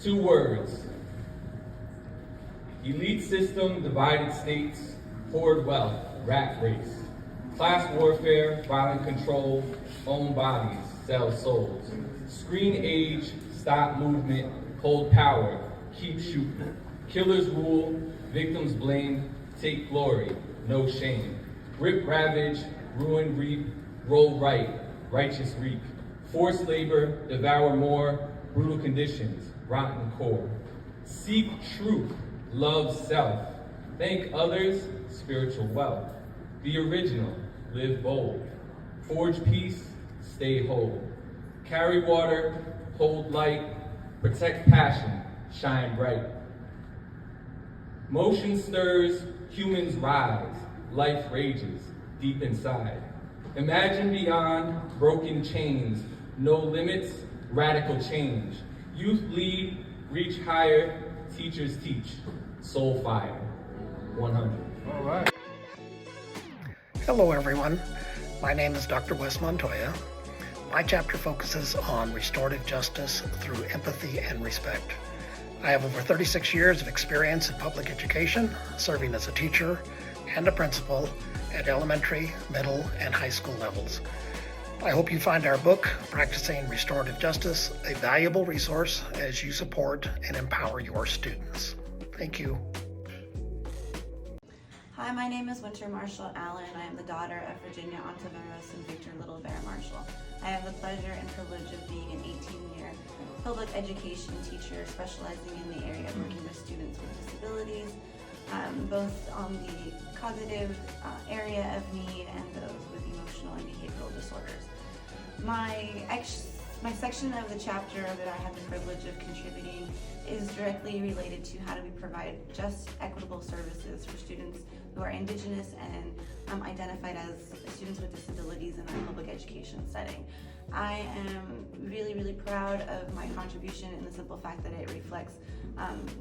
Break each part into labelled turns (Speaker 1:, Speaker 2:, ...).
Speaker 1: Two words. Elite system, divided states, hoard wealth, rat race. Class warfare, violent control, own bodies, sell souls. Screen age, stop movement, hold power, keep shooting. Killers rule, victims blame, take glory, no shame. Rip ravage, ruin reap, roll right, righteous reap. Forced labor, devour more, brutal conditions, rotten core. Seek truth, love self. Thank others, spiritual wealth. Be original, live bold. Forge peace, stay whole. Carry water, hold light, protect passion, shine bright. Motion stirs, humans rise, life rages deep inside. Imagine beyond broken chains, no limits, radical change. Youth lead, reach higher, teachers teach. Soul fire, 100.
Speaker 2: All right.
Speaker 3: Hello everyone, my name is Dr. Wes Montoya. My chapter focuses on restorative justice through empathy and respect. I have over 36 years of experience in public education, serving as a teacher and a principal at elementary, middle, and high school levels. I hope you find our book, Practicing Restorative Justice, a valuable resource as you support and empower your students. Thank you.
Speaker 4: Hi, my name is Winter Marshall Allen. I am the daughter of Virginia Ontiveros and Victor Little Bear Marshall. I have the pleasure and privilege of being an 18-year public education teacher specializing in the area of working with students with disabilities, both on the cognitive area of need and those with emotional and behavioral disorders. My section of the chapter that I have the privilege of contributing is directly related to how do we provide just equitable services for students who are Indigenous and identified as students with disabilities in our public education setting. I am really, really proud of my contribution in the simple fact that it reflects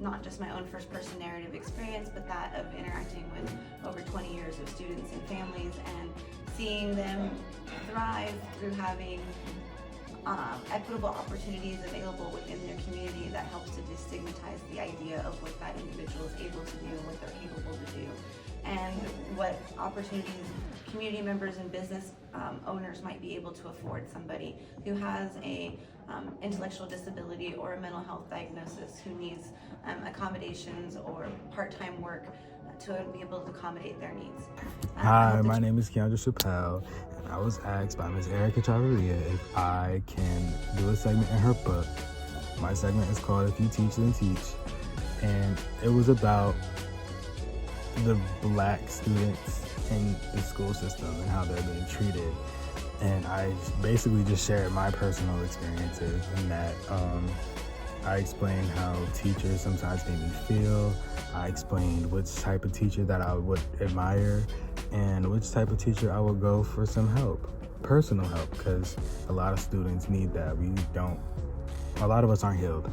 Speaker 4: not just my own first person narrative experience, but that of interacting with over 20 years of students and families and seeing them thrive through having equitable opportunities available within their community that helps to destigmatize the idea of what that individual is able to do and what they're capable to do, and what opportunities community members and business owners might be able to afford somebody who has a intellectual disability or a mental health diagnosis who needs accommodations or part-time work to be able to accommodate their needs.
Speaker 2: Hi, my name is Keandra Chappelle, and I was asked by Ms. Erica Chavarria if I can do a segment in her book. My segment is called If You Teach, Then Teach, and it was about the Black students in the school system and how they're being treated. And I basically just shared my personal experiences in that I explained how teachers sometimes make me feel. I explained which type of teacher that I would admire and which type of teacher I would go for some help, personal help, because a lot of students need that. A lot of us aren't healed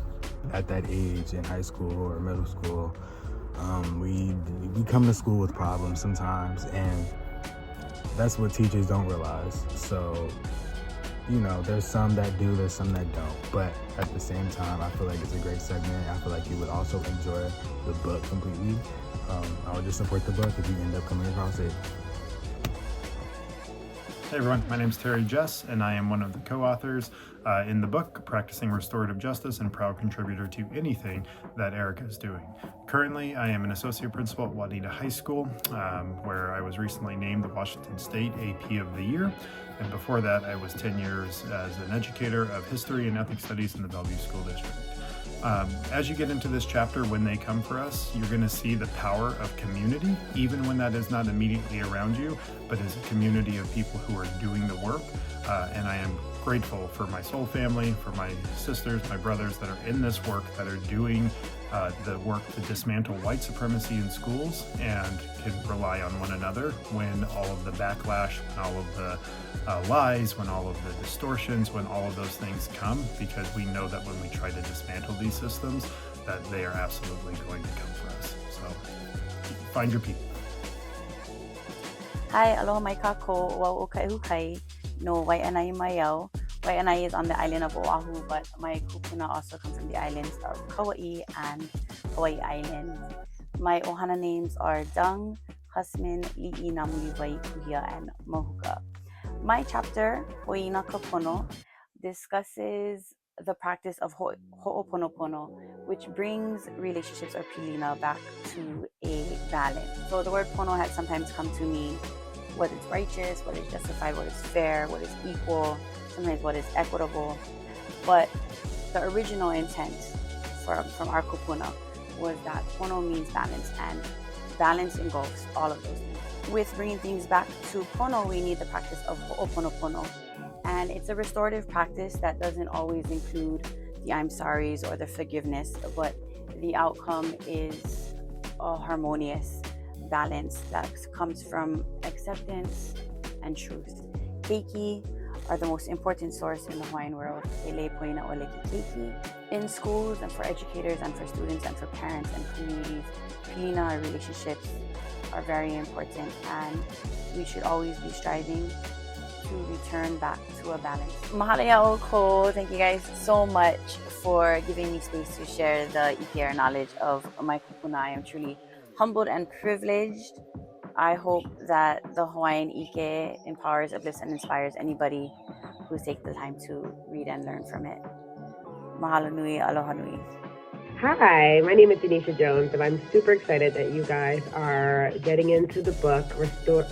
Speaker 2: at that age in high school or middle school. We come to school with problems sometimes, and that's what teachers don't realize. So, there's some that do, there's some that don't. But at the same time, I feel like it's a great segment. I feel like you would also enjoy the book completely. I would just support the book if you end up coming across it.
Speaker 5: Hey everyone, my name is Terry Jess, and I am one of the co-authors in the book, Practicing Restorative Justice, and proud contributor to anything that Erica is doing. Currently, I am an associate principal at Wadena High School, where I was recently named the Washington State AP of the Year. And before that, I was 10 years as an educator of history and ethnic studies in the Bellevue School District. As you get into this chapter, when they come for us, you're going to see the power of community, even when that is not immediately around you, but as a community of people who are doing the work. And I am grateful for my soul family, for my sisters, my brothers that are in this work, that are doing the work to dismantle white supremacy in schools and can rely on one another when all of the backlash, when all of the lies, when all of the distortions, when all of those things come, because we know that when we try to dismantle these systems, that they are absolutely going to come for us. So find your people.
Speaker 6: Hi, aloha mai kako, wau o kai hukai, no wai anai mai au, Waianae is on the island of Oahu, but my kupuna also come from the islands of Kauai and Hawaii Island. My ohana names are Dung, Husman, Li'i, Namuliwai, Kuhia, and Mahuka. My chapter, Ho'ina Kapono, discusses the practice of ho'oponopono, which brings relationships or pilina back to a balance. So the word pono has sometimes come to mean what is righteous, what is justified, what is fair, what is equal, sometimes what is equitable. But the original intent from our kupuna was that pono means balance, and balance engulfs all of those things. With bringing things back to pono, we need the practice of ho'oponopono. And it's a restorative practice that doesn't always include the I'm sorries or the forgiveness, but the outcome is a harmonious balance that comes from acceptance and truth. Keiki are the most important source in the Hawaiian world. In schools and for educators and for students and for parents and communities, pilina or relationships are very important, and we should always be striving to return back to a balance. Mahalo ya'o ko. Thank you guys so much for giving me space to share the EPR knowledge of my kupuna. I am truly humbled and privileged. I hope that the Hawaiian Ike empowers, uplifts, and inspires anybody who takes the time to read and learn from it. Mahalo nui, aloha nui.
Speaker 7: Hi, my name is Denisha Jones, and I'm super excited that you guys are getting into the book,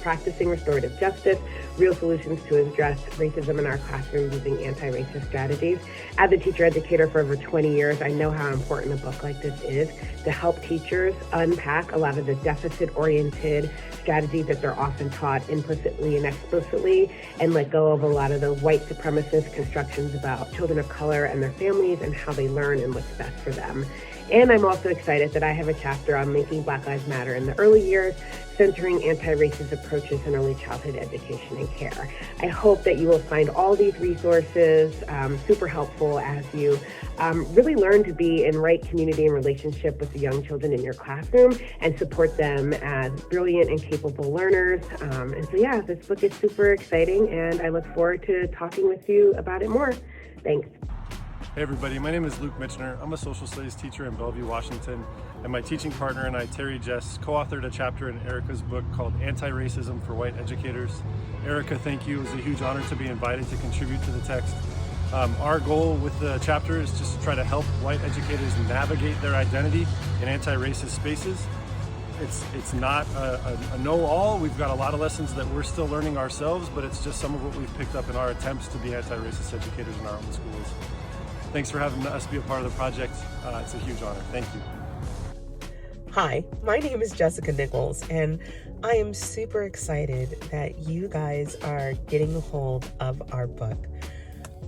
Speaker 7: Practicing Restorative Justice, Real Solutions to Address Racism in Our Classroom Using Anti-Racist Strategies. As a teacher-educator for over 20 years, I know how important a book like this is to help teachers unpack a lot of the deficit-oriented strategies that they're often taught implicitly and explicitly, and let go of a lot of the white supremacist constructions about children of color and their families and how they learn and what's best for them. And I'm also excited that I have a chapter on making Black Lives Matter in the early years, centering anti-racist approaches in early childhood education and care. I hope that you will find all these resources super helpful as you really learn to be in right community and relationship with the young children in your classroom and support them as brilliant and capable learners. And so yeah, this book is super exciting, and I look forward to talking with you about it more. Thanks.
Speaker 8: Hey everybody, my name is Luke Mitchner. I'm a social studies teacher in Bellevue, Washington, and my teaching partner and I, Terry Jess, co-authored a chapter in Erica's book called Anti-Racism for White Educators. Erica, thank you. It was a huge honor to be invited to contribute to the text. Our goal with the chapter is just to try to help white educators navigate their identity in anti-racist spaces. It's not a know-all. We've got a lot of lessons that we're still learning ourselves, but it's just some of what we've picked up in our attempts to be anti-racist educators in our own schools. Thanks for having us be a part of the project. It's a huge honor. Thank you.
Speaker 9: Hi, my name is Jessica Nichols, and I am super excited that you guys are getting a hold of our book.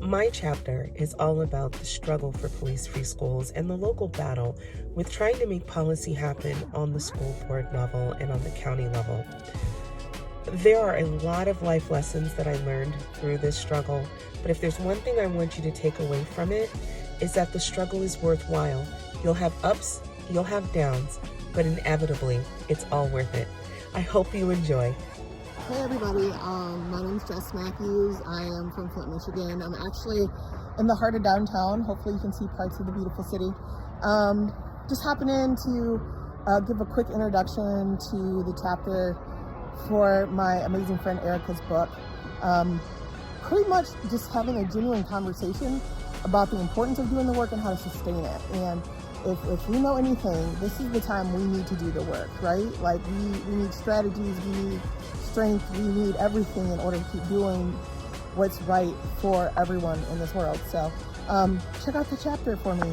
Speaker 9: My chapter is all about the struggle for police-free schools and the local battle with trying to make policy happen on the school board level and on the county level. There are a lot of life lessons that I learned through this struggle, but if there's one thing I want you to take away from it, is that the struggle is worthwhile. You'll have ups, you'll have downs, but inevitably, it's all worth it. I hope you enjoy.
Speaker 10: Hey everybody, my name is Jess Matthews. I am from Flint, Michigan. I'm actually in the heart of downtown. Hopefully you can see parts of the beautiful city. Just happened in to give a quick introduction to the chapter for my amazing friend Erica's book. Pretty much just having a genuine conversation about the importance of doing the work and how to sustain it. And if we know anything, this is the time we need to do the work, right? Like we need strategies, we need strength, we need everything in order to keep doing what's right for everyone in this world. So check out the chapter for me.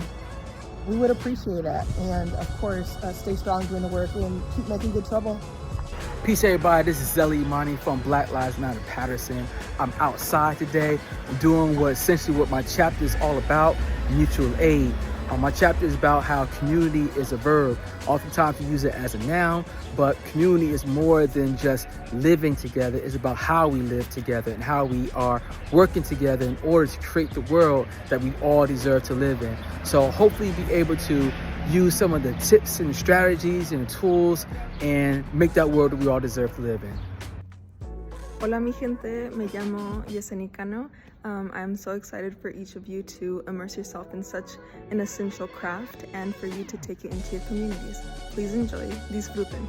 Speaker 10: We would appreciate it. And of course, stay strong doing the work and keep making good trouble.
Speaker 2: Peace, everybody. This is Zeli Imani from Black Lives Matter Patterson. I'm outside today. I'm doing what my chapter is all about, mutual aid. My chapter is about how community is a verb. Oftentimes we use it as a noun, but community is more than just living together. It's about how we live together and how we are working together in order to create the world that we all deserve to live in. So hopefully be able to use some of the tips and strategies and tools and make that world that we all deserve to live in.
Speaker 11: Hola mi gente, me llamo Yesenia Cano. I'm so excited for each of you to immerse yourself in such an essential craft and for you to take it into your communities. Please enjoy, disfruten.